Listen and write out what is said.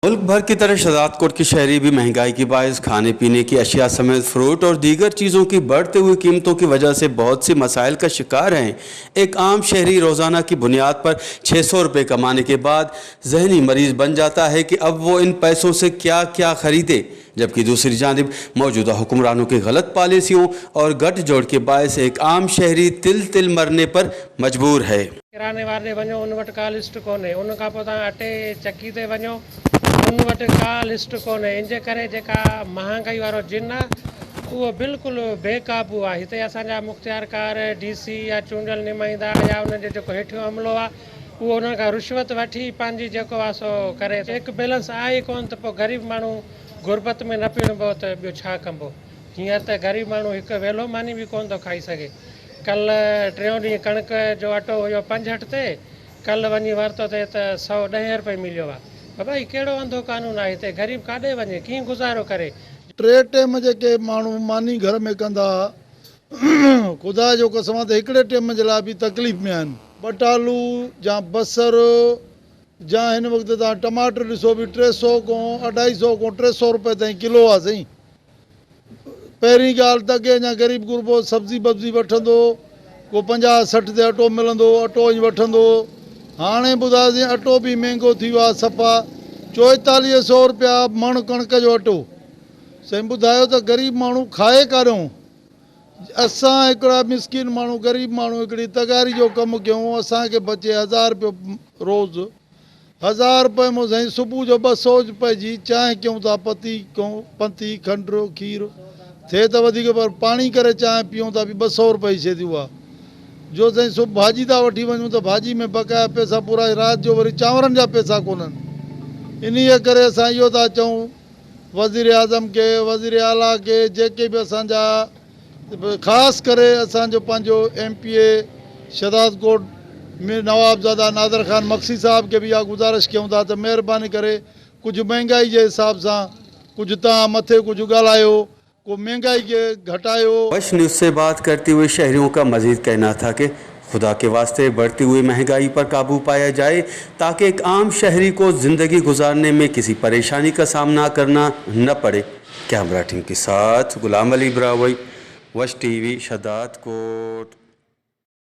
मुल्क भर की तरह शहजादकोट के शहरी भी महंगाई की बायस खाने पीने की अशिया समेत फ्रूट और दीगर चीज़ों की बढ़ती हुई कीमतों की वजह से बहुत सी मसाइल का शिकार हैं। एक आम शहरी रोज़ाना की बुनियाद पर 600 रुपये कमाने के बाद जहनी मरीज़ बन जाता है कि अब वो इन पैसों से क्या क्या ख़रीदे, जबकि दूसरी जानिब मौजूदा हुक्मरानों की गलत पॉलिसियों और गठजोड़ के बायस एक आम शहरी तिल तिल मरने पर मजबूर है। किराने वारे वञो उन वटि का लिस्ट कोन्हे, उन खां पोइ तव्हां अटे चकी ते वञो उन वटि का लिस्ट कोन्हे। इन जे करे जेका महांगाई वारो जिन आहे उहो बिल्कुलु बेकाबू आहे। हिते असांजा मुख़्तियारकार DC या चूंडियल नुमाइंदा या उन जो जेको हेठियों अमलो आहे उहो उन्हनि खां रिश्वत वठी पंहिंजी जेको आहे सो करे। हिकु बैलेंस आहे ई कोन त पोइ ग़रीब माण्हू गुरबत में न पिणबो त ॿियो छा कबो। हीअं त ग़रीब माण्हू हिकु वेलो मानी बि कोन थो खाई सघे। कल्ह 3 ॾींहं कणिक जो अटो हुयो 65 ते, कल्ह वञी वरितो थिए त 110 रुपए मिलियो आहे। भाई कहिड़ो अंधो कानून आहे हिते, ग़रीब काॾे वञे, कीअं गुज़ारो करे। 3 टाइम जेके माण्हू मानी घर में कंदा ख़ुदा जो कसम त हिकिड़े टाइम जे लाइ बि तकलीफ़ में आहिनि। बटालू या बसर या हिन वक़्तु तव्हां टमाटर ॾिसो बि 300 खां 250 खां 300 रुपए ताईं किलो आहे साईं। पहिरीं ॻाल्हि त अॻे अञा ग़रीब गुरबो सब्ज़ी वब्ज़ी वठंदो, को 50-60 ते अटो मिलंदो, अटो ई वठंदो। हाणे ॿुधायोसीं अटो बि महांगो थी वियो आहे सफ़ा 4400 रुपया मण कणिक जो अटो। साईं ॿुधायो त ग़रीब माण्हू खाए काॾूं। असां हिकिड़ा मिसकिन माण्हू ग़रीब माण्हू हिकिड़ी तगारी जो कमु कयूं, असांखे बचे 1000 रुपयो रोज़ु। 1000 रुपए में साईं सुबुह जो 200 रुपए जी चांहि कयूं था, पती कयूं, पंती खंडु खीरु थिए त वधीक, पर पाणी करे चांहि पीऊं था बि 200 रुपए जी शइ थी उहा। जो साईं सुबुह भाॼी था वठी वञूं त भाॼी में बक़ाया पैसा पूरा, राति जो वरी चांवरनि जा पैसा कोन्हनि। इन्हीअ करे असां इहो था चऊं वज़ीर आज़म खे, वज़ीर आला खे, जेके बि असांजा ख़ासि करे असांजो पंहिंजो MPA शहजादकोट में नवाबज़ादा नादर ख़ान मक्सी साहब खे बि इहा गुज़ारिश कयूं था त महिरबानी करे कुझु महांगाई जे हिसाब सां कुझु तव्हां मथे कुझु ॻाल्हायो, को महंगाई के घटायो। वश न्यूज़ से बात करते हुए शहरियों का मजीद कहना था कि खुदा के वास्ते बढ़ती हुई महंगाई पर काबू पाया जाए ताकि एक आम शहरी को ज़िंदगी गुजारने में किसी परेशानी का सामना करना न पड़े। कैमरा टीम के साथ गुलाम अली ब्रावई, वश TV, शहजादकोट।